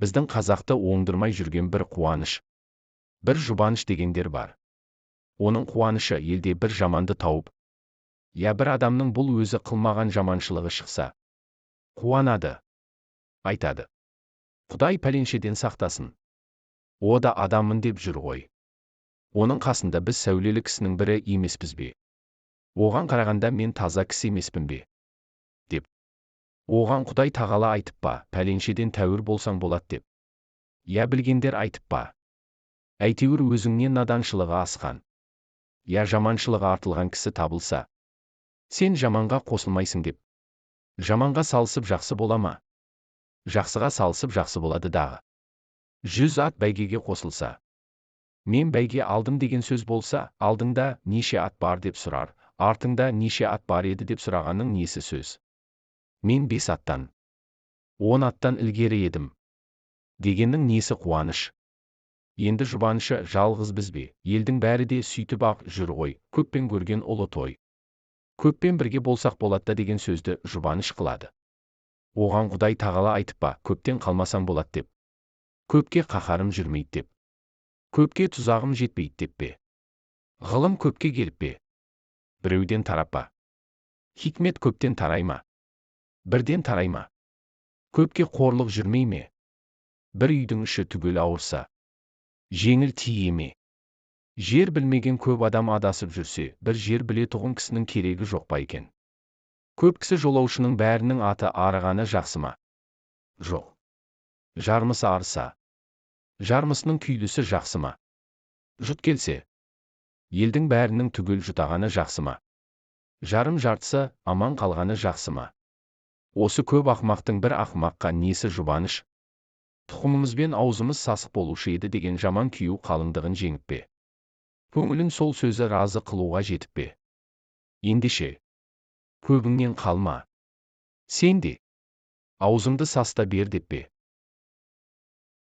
Біздің қазақты оңдырмай жүрген бір қуаныш, бір жұбаныш дегендер бар. Оның қуанышы елде бір жаманды тауып, я бір адамның бұл өзі қылмаған жаманшылығы шықса, қуанады, айтады: Құдай пәленшеден сақтасын. О да адаммын деп жүр ғой. Оның қасында біз сәулелі кісінің бірі емеспіз бе? Оған қарағанда мен таза кісі емеспін бе? Деп. Оған Құдай тағала айтып па, пәленшеден тәуір болсаң болады деп. Я білгендер айтып па? Әйтеуір өзіңнен наданшылығы асқан, я жаманшылығы артылған кісі табылса, сен жаманға қосылмайсың деп. Жаманға салысып жақсы бола ма? Жақсыға салысып жақсы болады дағы. 100 ат бәйгеге қосылса, мен бәйге алдым деген сөз болса, алдыңда неше ат бар деп сұрар, артыңда неше ат бар еді деп сұрағанның несі сөз? Мен 5 аттан, 10 аттан ілгері едім дегеннің несі қуаныш? Енді жұбанышы жалғыз біз бе? Елдің бәрі де сөйтіп ақ жүр ғой, көппен көрген ұлы той. Көппен бірге болсақ болады деген сөзді жұбаныш қылады. Оған Құдай тағала айтып па, көптен қалмасаң болады деп. Көпке қаһарым жүрмейді деп. Көпке тұзағым жетпейді деп пе? Ғылым көпке келіп пе? Біреуден тарап па? Хикмет көптен тарай ма? Бірден тарай ма? Көпке қорлық жүрмей ме? Бір үйдің іші түгел ауырса, жеңіл тие ме? Жер білмеген көп адам адасып жүрсе, бір жер білетұғын кісінің керегі жоқ па екен? Көп кісі жолаушының бәрінің аты арығаны жақсы ма? Жоқ. Жармысы арыса, жармысының күйлісі жақсы ма? Жұт келсе, елдің бәрінің түгел жұтағаны жақсы ма? Жарым жартысы аман қалғаны жақсы ма? Осы көп ақымақтың бір ақымаққа несі жұбаныш? Тұқымымызбен аузымыз сасық болушы еді деген жаман күйеу қалыңдығын жеңіп пе? Көңілін сол сөзі разы қылуға жетіп пе? Ендеше, көбіңнен қалма. Сен де аузыңды саста бер деп пе?